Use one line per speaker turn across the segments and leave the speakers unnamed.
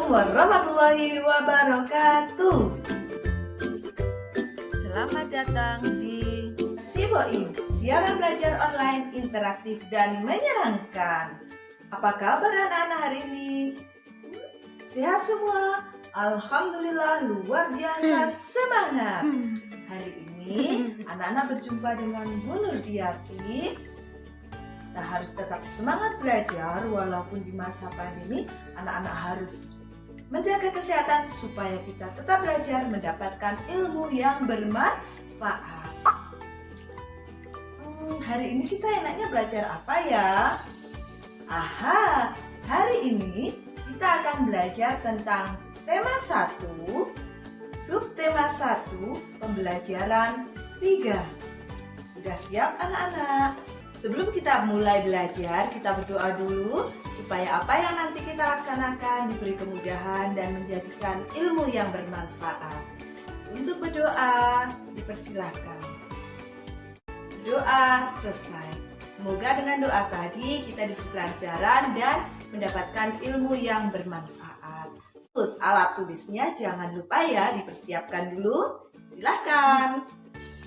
Assalamualaikum warahmatullahi wabarakatuh.
Selamat datang di
Siboim, siaran belajar online interaktif dan menyenangkan. Apa kabar anak-anak hari ini? Sehat semua? Alhamdulillah, luar biasa semangat. Hari ini anak-anak berjumpa dengan Bu Nurdiati. Kita harus tetap semangat belajar walaupun di masa pandemi anak-anak harus menjaga kesehatan supaya kita tetap belajar mendapatkan ilmu yang bermanfaat. Hari ini kita enaknya belajar apa ya? Aha, hari ini kita akan belajar tentang tema 1, subtema 1, pembelajaran 3. Sudah siap anak-anak? Sebelum kita mulai belajar, kita berdoa dulu supaya apa yang nanti kita laksanakan diberi kemudahan dan menjadikan ilmu yang bermanfaat. Untuk berdoa, dipersilahkan. Doa selesai. Semoga dengan doa tadi kita diberi pelajaran dan mendapatkan ilmu yang bermanfaat. Terus alat tulisnya jangan lupa ya dipersiapkan dulu. Silahkan.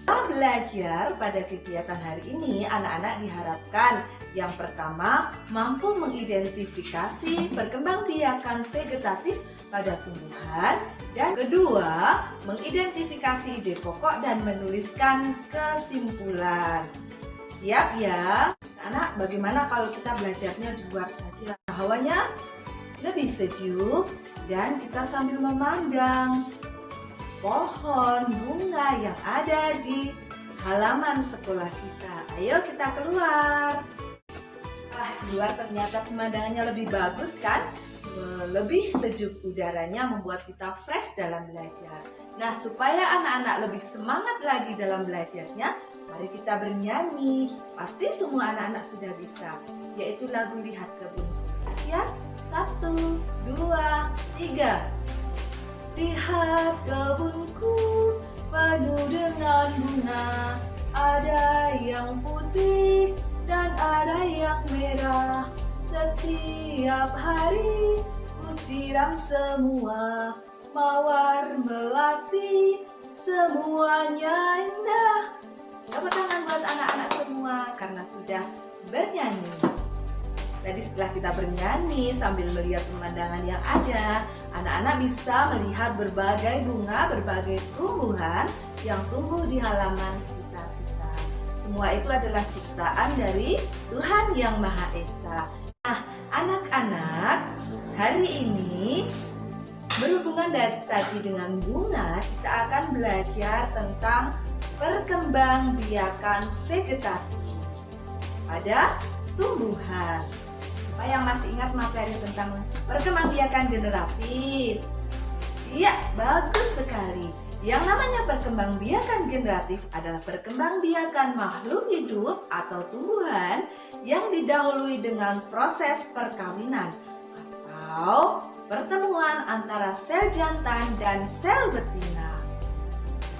Belajar pada kegiatan hari ini, anak-anak diharapkan yang pertama mampu mengidentifikasi perkembangbiakan vegetatif pada tumbuhan, dan kedua mengidentifikasi ide pokok dan menuliskan kesimpulan. Siap ya? Anak, bagaimana kalau kita belajarnya di luar saja? Hawanya lebih sejuk dan kita sambil memandang pohon bunga yang ada di halaman sekolah kita. Ayo kita keluar. Keluar ternyata pemandangannya lebih bagus kan? Lebih sejuk udaranya membuat kita fresh dalam belajar. Nah, supaya anak-anak lebih semangat lagi dalam belajarnya, mari kita bernyanyi. Pasti semua anak-anak sudah bisa, yaitu lagu Lihat Kebunku. Siap? 1, 2, 3. Lihat kebunku penuh dengan bunga, ada yang putih dan ada yang merah. Setiap hari ku siram semua, mawar melati, semuanya indah. Tepuk tangan buat anak-anak semua karena sudah bernyanyi. Tadi setelah kita bernyanyi sambil melihat pemandangan yang ada, anak-anak bisa melihat berbagai bunga, berbagai tumbuhan yang tumbuh di halaman sekitar kita. Semua itu adalah ciptaan dari Tuhan Yang Maha Esa. Nah, anak-anak, hari ini berhubungan dari tadi dengan bunga, kita akan belajar tentang perkembangbiakan vegetatif pada tumbuhan. Siapa yang masih ingat materi tentang perkembangbiakan generatif? Iya, bagus sekali. Yang namanya perkembangbiakan generatif adalah perkembangbiakan makhluk hidup atau tumbuhan yang didahului dengan proses perkawinan atau pertemuan antara sel jantan dan sel betina.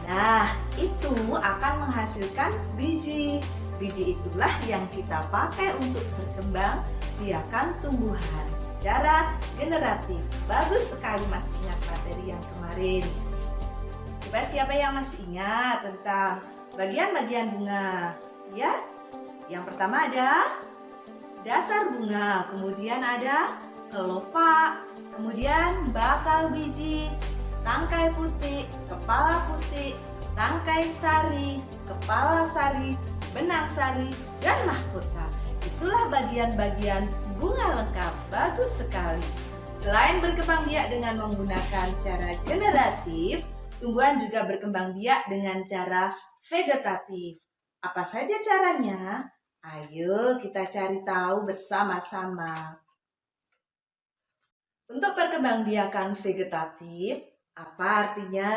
Nah, itu akan menghasilkan biji. Biji itulah yang kita pakai untuk berkembang biakan tumbuhan secara generatif. Bagus sekali masih ingat materi yang kemarin. Coba siapa yang masih ingat tentang bagian-bagian bunga? Ya, yang pertama ada dasar bunga, kemudian ada kelopak, kemudian bakal biji, tangkai putih, kepala putih, tangkai sari, kepala sari, benang sari, dan mahkota. Itulah bagian-bagian bunga lengkap. Bagus sekali. Selain berkembang biak dengan menggunakan cara generatif, tumbuhan juga berkembang biak dengan cara vegetatif. Apa saja caranya? Ayo kita cari tahu bersama-sama. Untuk perkembangbiakan vegetatif, apa artinya?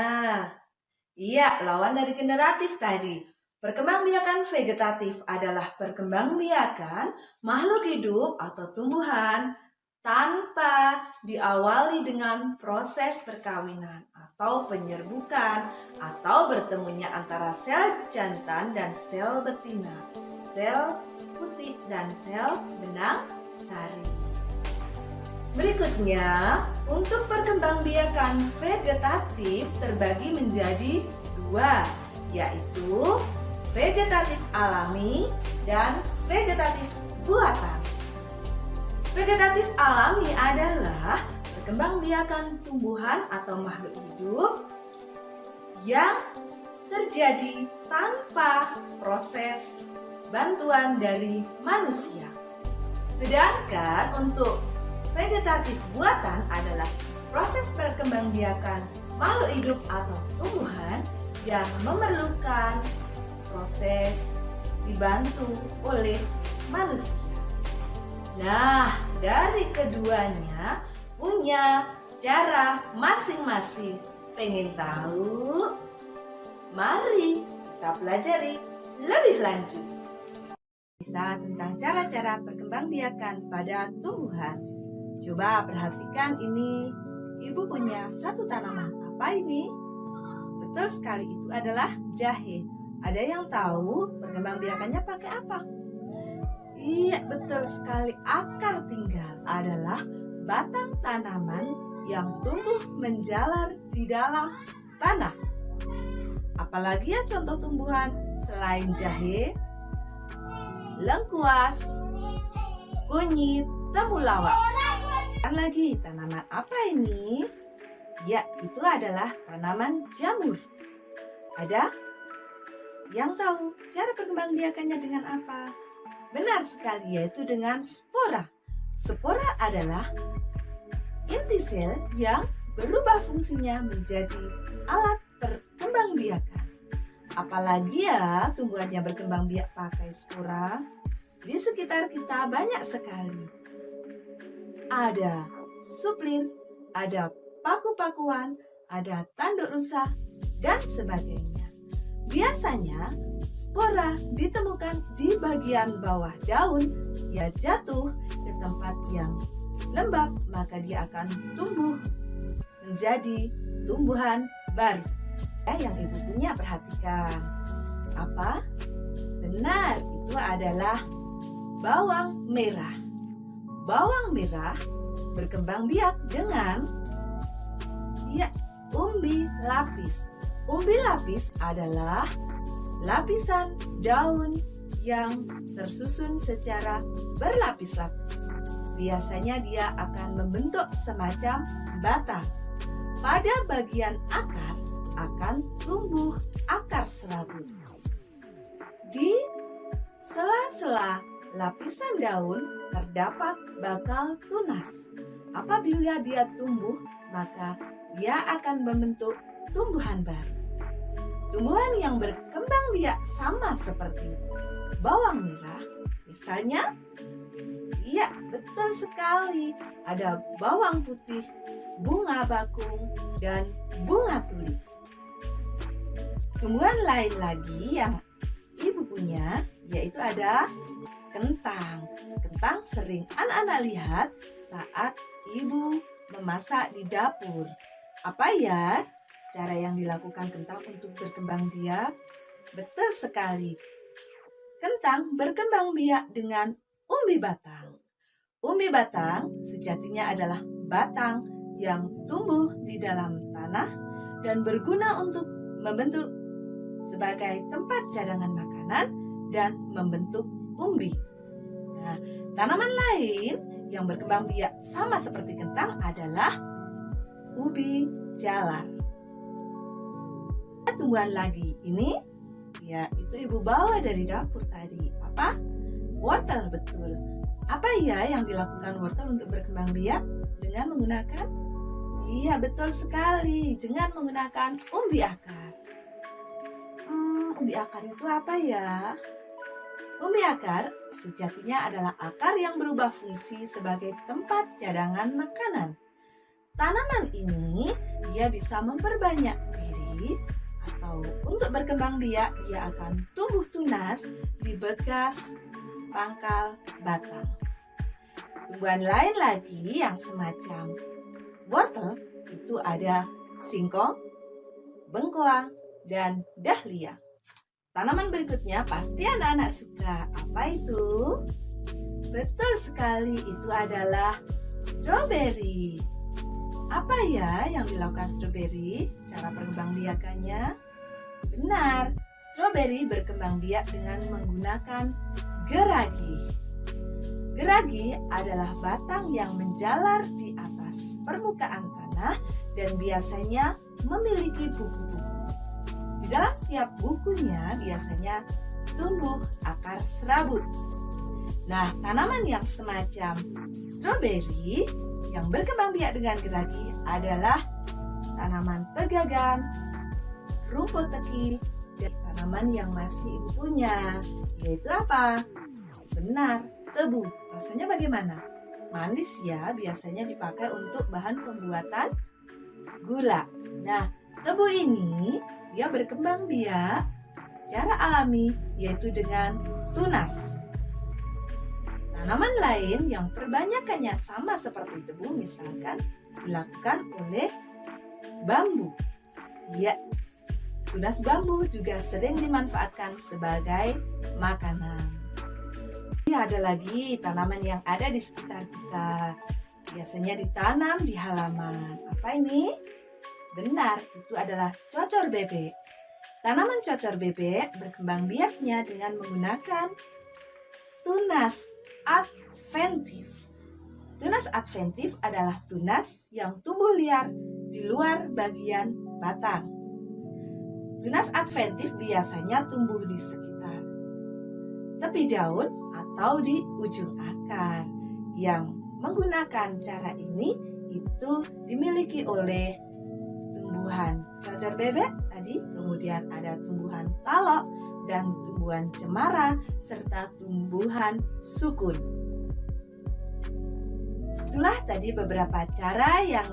Iya, lawan dari generatif tadi. Perkembangbiakan vegetatif adalah perkembangbiakan makhluk hidup atau tumbuhan tanpa diawali dengan proses perkawinan atau penyerbukan atau bertemunya antara sel jantan dan sel betina, sel putih dan sel benang sari. Berikutnya, untuk perkembangbiakan vegetatif terbagi menjadi dua, yaitu vegetatif alami dan vegetatif buatan. Vegetatif alami adalah perkembangbiakan tumbuhan atau makhluk hidup yang terjadi tanpa proses bantuan dari manusia. Sedangkan untuk vegetatif buatan adalah proses perkembangbiakan makhluk hidup atau tumbuhan yang memerlukan proses dibantu oleh manusia. Nah, dari keduanya punya cara masing-masing. Pengen tahu? Mari kita pelajari lebih lanjut. Kita tentang cara-cara perkembangbiakan pada tumbuhan. Coba perhatikan ini. Ibu punya satu tanaman. Apa ini? Betul sekali, itu adalah jahe. Ada yang tahu perkembangbiakannya pakai apa? Iya, betul sekali. Akar tinggal adalah batang tanaman yang tumbuh menjalar di dalam tanah. Apalagi ya contoh tumbuhan selain jahe? Lengkuas, kunyit, temulawak. Dan lagi, tanaman apa ini? Ya, itu adalah tanaman jamur. Ada yang tahu cara perkembangbiakannya dengan apa? Benar sekali, yaitu dengan spora. Spora adalah inti sel yang berubah fungsinya menjadi alat perkembangbiakan. Apalagi ya tumbuhannya berkembang biak pakai spora. Di sekitar kita banyak sekali. Ada suplir, ada paku-pakuan, ada tanduk rusa, dan sebagainya. Biasanya spora ditemukan di bagian bawah daun. Ya, jatuh ke tempat yang lembab, maka dia akan tumbuh menjadi tumbuhan baru. Yang ibu punya, perhatikan. Apa? Benar, itu adalah bawang merah. Bawang merah berkembang biak dengan umbi lapis. Umbi lapis adalah lapisan daun yang tersusun secara berlapis-lapis. Biasanya dia akan membentuk semacam batang. Pada bagian akar akan tumbuh akar serabut. Di sela-sela lapisan daun terdapat bakal tunas. Apabila dia tumbuh, maka dia akan membentuk tumbuhan baru. Tumbuhan yang berkembang biak sama seperti bawang merah, misalnya, iya betul sekali, ada bawang putih, bunga bakung, dan bunga tulip. Tumbuhan lain lagi yang ibu punya, yaitu ada kentang. Kentang sering anak-anak lihat saat ibu memasak di dapur. Apa ya cara yang dilakukan kentang untuk berkembang biak? Betul sekali. Kentang berkembang biak dengan umbi batang. Umbi batang sejatinya adalah batang yang tumbuh di dalam tanah dan berguna untuk membentuk sebagai tempat cadangan makanan dan membentuk umbi. Nah, tanaman lain yang berkembang biak sama seperti kentang adalah ubi jalar. Tumbuhan lagi ini, ya itu ibu bawa dari dapur tadi. Apa? Wortel, betul. Apa ya yang dilakukan wortel untuk berkembang biak? Dengan menggunakan? Iya, betul sekali. Dengan menggunakan umbi akar. Umbi akar itu apa ya? Umbi akar sejatinya adalah akar yang berubah fungsi sebagai tempat cadangan makanan. Tanaman ini dia bisa memperbanyak diri atau untuk berkembang biak dia akan tumbuh tunas di bekas pangkal batang. Tumbuhan lain lagi yang semacam wortel itu ada singkong, bengkoang, dan dahlia. Tanaman berikutnya pasti anak-anak suka. Apa itu? Betul sekali, itu adalah Stroberi. Apa ya yang dilakukan stroberi? Cara perkembangbiakannya? Benar, stroberi berkembang biak dengan menggunakan geragi. Geragi adalah batang yang menjalar di atas permukaan tanah dan biasanya memiliki buku-buku. Di dalam setiap bukunya biasanya tumbuh akar serabut. Nah, tanaman yang semacam stroberi yang berkembang biak dengan geragi adalah tanaman pegagan, rumput teki, dan tanaman yang masih punya, yaitu apa? Benar, tebu. Rasanya bagaimana? Manis ya, biasanya dipakai untuk bahan pembuatan gula. Nah, tebu ini dia berkembang biak secara alami, yaitu dengan tunas. Tanaman lain yang perbanyakannya sama seperti tebu misalkan dilakukan oleh bambu. Ya, tunas bambu juga sering dimanfaatkan sebagai makanan. Ini ada lagi tanaman yang ada di sekitar kita. Biasanya ditanam di halaman. Apa ini? Benar, itu adalah cocor bebek. Tanaman cocor bebek berkembang biaknya dengan menggunakan tunas adventif. Tunas adventif adalah tunas yang tumbuh liar di luar bagian batang. Tunas adventif biasanya tumbuh di sekitar tepi daun atau di ujung akar. Yang menggunakan cara ini itu dimiliki oleh tumbuhan cocor bebek tadi, kemudian ada tumbuhan talok dan tumbuhan cemara serta tumbuhan sukun. Itulah tadi beberapa cara yang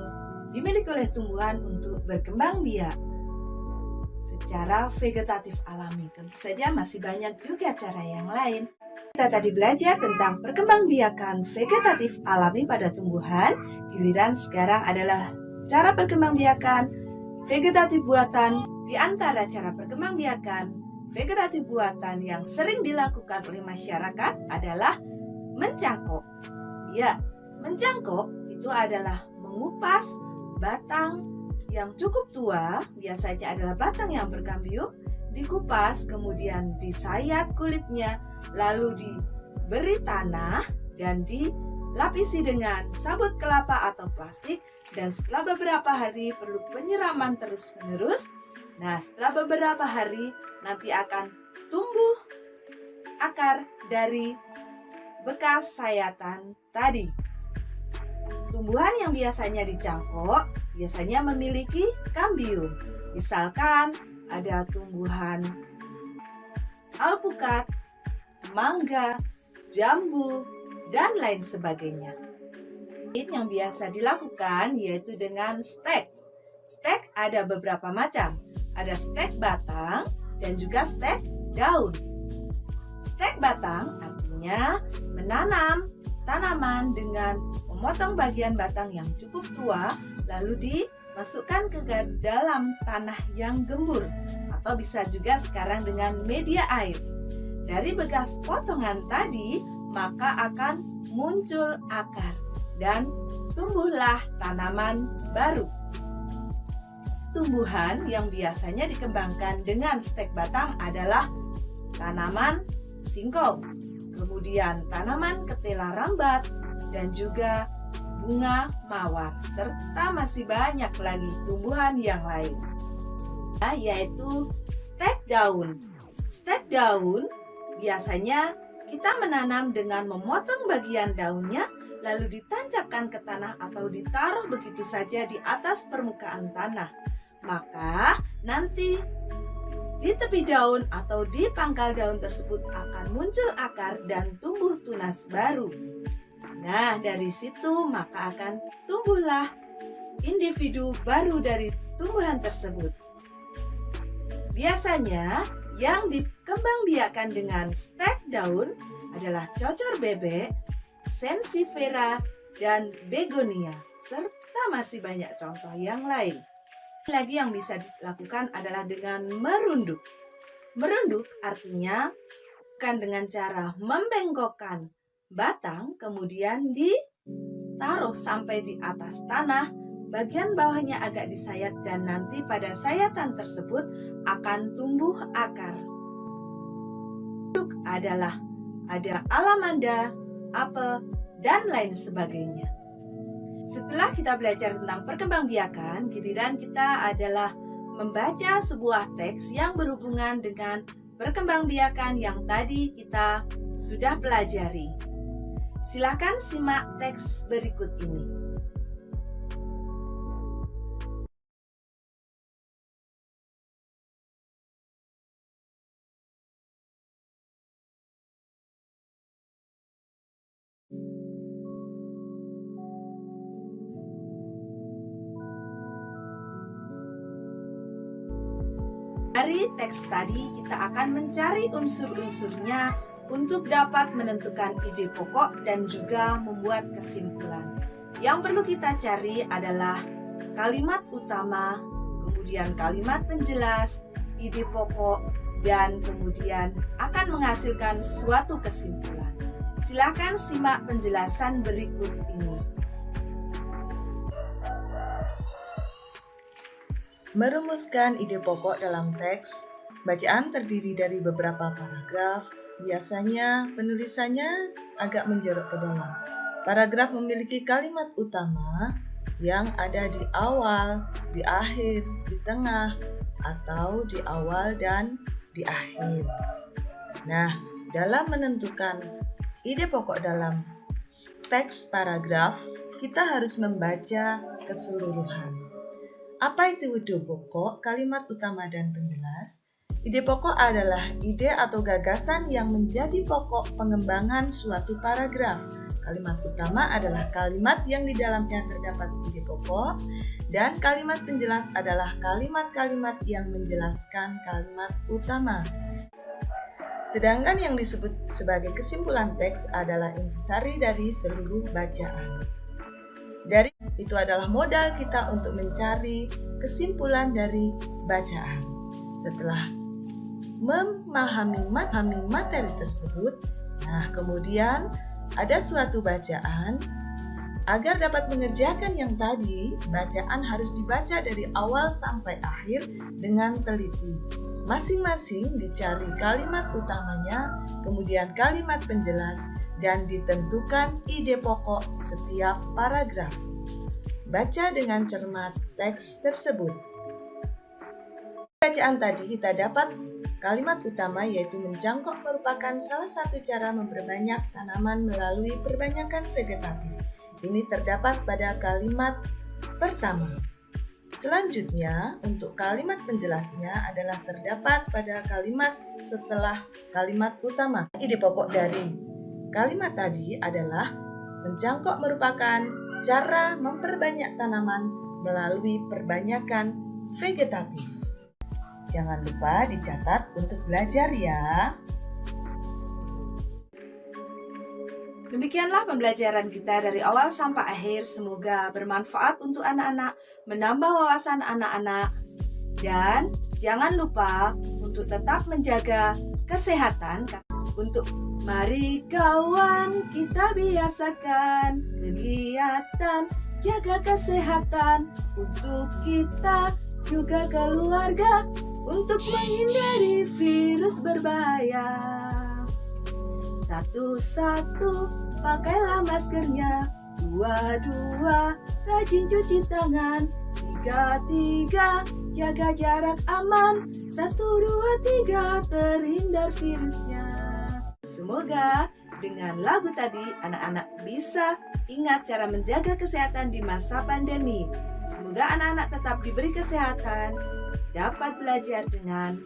dimiliki oleh tumbuhan untuk berkembang biak secara vegetatif alami. Tentu saja masih banyak juga cara yang lain. Kita tadi belajar tentang perkembangbiakan vegetatif alami pada tumbuhan. Giliran sekarang adalah cara perkembangbiakan vegetatif buatan. Di antara cara perkembangbiakan vegetatif buatan yang sering dilakukan oleh masyarakat adalah mencangkok. Ya, mencangkok itu adalah mengupas batang yang cukup tua, biasanya adalah batang yang berkambium, dikupas, kemudian disayat kulitnya, lalu diberi tanah dan dilapisi dengan sabut kelapa atau plastik, dan setelah beberapa hari perlu penyiraman terus-menerus. Nah, setelah beberapa hari nanti akan tumbuh akar dari bekas sayatan tadi. Tumbuhan yang biasanya dicangkok biasanya memiliki kambium. Misalkan ada tumbuhan alpukat, mangga, jambu, dan lain sebagainya. Yang biasa dilakukan yaitu dengan stek. Stek ada beberapa macam. Ada stek batang dan juga stek daun. Stek batang artinya menanam tanaman dengan memotong bagian batang yang cukup tua, lalu dimasukkan ke dalam tanah yang gembur, atau bisa juga sekarang dengan media air. Dari bekas potongan tadi, maka akan muncul akar dan tumbuhlah tanaman baru. Tumbuhan yang biasanya dikembangkan dengan stek batang adalah tanaman singkong, kemudian tanaman ketela rambat, dan juga bunga mawar, serta masih banyak lagi tumbuhan yang lain, yaitu stek daun. Stek daun biasanya kita menanam dengan memotong bagian daunnya, lalu ditancapkan ke tanah atau ditaruh begitu saja di atas permukaan tanah. Maka nanti di tepi daun atau di pangkal daun tersebut akan muncul akar dan tumbuh tunas baru. Nah, dari situ maka akan tumbuhlah individu baru dari tumbuhan tersebut. Biasanya yang dikembangbiakkan dengan stek daun adalah cocor bebek, sensifera, dan begonia, serta masih banyak contoh yang lain. Lagi yang bisa dilakukan adalah dengan merunduk. Merunduk artinya bukan dengan cara membengkokkan batang, kemudian taruh sampai di atas tanah, bagian bawahnya agak disayat dan nanti pada sayatan tersebut akan tumbuh akar. Adalah ada alamanda, apel, dan lain sebagainya. Setelah kita belajar tentang perkembangbiakan, giliran kita adalah membaca sebuah teks yang berhubungan dengan perkembangbiakan yang tadi kita sudah pelajari. Silakan simak teks berikut ini. Dari teks tadi kita akan mencari unsur-unsurnya untuk dapat menentukan ide pokok dan juga membuat kesimpulan. Yang perlu kita cari adalah kalimat utama, kemudian kalimat penjelas, ide pokok, dan kemudian akan menghasilkan suatu kesimpulan. Silakan simak penjelasan berikut ini.
Merumuskan ide pokok dalam teks, bacaan terdiri dari beberapa paragraf. Biasanya penulisannya agak menjorok ke dalam. Paragraf memiliki kalimat utama yang ada di awal, di akhir, di tengah, atau di awal dan di akhir. Nah, dalam menentukan ide pokok dalam teks paragraf, kita harus membaca keseluruhan. Apa itu ide pokok, kalimat utama, dan penjelas? Ide pokok adalah ide atau gagasan yang menjadi pokok pengembangan suatu paragraf. Kalimat utama adalah kalimat yang di dalamnya terdapat ide pokok, dan kalimat penjelas adalah kalimat-kalimat yang menjelaskan kalimat utama. Sedangkan yang disebut sebagai kesimpulan teks adalah intisari dari seluruh bacaan. Dari itu adalah modal kita untuk mencari kesimpulan dari bacaan. Setelah memahami materi tersebut, nah kemudian ada suatu bacaan. Agar dapat mengerjakan yang tadi, bacaan harus dibaca dari awal sampai akhir dengan teliti. Masing-masing dicari kalimat utamanya, kemudian kalimat penjelas, dan ditentukan ide pokok setiap paragraf. Baca dengan cermat teks tersebut. Bacaan tadi kita dapat kalimat utama yaitu mencangkok merupakan salah satu cara memperbanyak tanaman melalui perbanyakan vegetatif. Ini terdapat pada kalimat pertama. Selanjutnya, untuk kalimat penjelasnya adalah terdapat pada kalimat setelah kalimat utama. Ide pokok dari kalimat tadi adalah mencangkok merupakan cara memperbanyak tanaman melalui perbanyakan vegetatif. Jangan lupa dicatat untuk belajar ya.
Demikianlah pembelajaran kita dari awal sampai akhir. Semoga bermanfaat untuk anak-anak, menambah wawasan anak-anak. Dan jangan lupa untuk tetap menjaga kesehatan. Mari kawan, kita biasakan kegiatan jaga kesehatan untuk kita juga keluarga untuk menghindari virus berbahaya. 1, pakailah maskernya. 2, rajin cuci tangan. 3, jaga jarak aman. 1, 2, 3, terhindar virusnya. Semoga dengan lagu tadi anak-anak bisa ingat cara menjaga kesehatan di masa pandemi. Semoga anak-anak tetap diberi kesehatan, dapat belajar dengan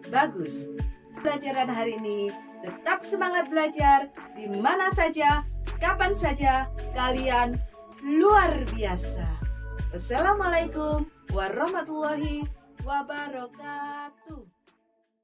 bagus. Pelajaran hari ini tetap semangat belajar di mana saja, kapan saja, kalian luar biasa. Wassalamualaikum warahmatullahi wabarakatuh.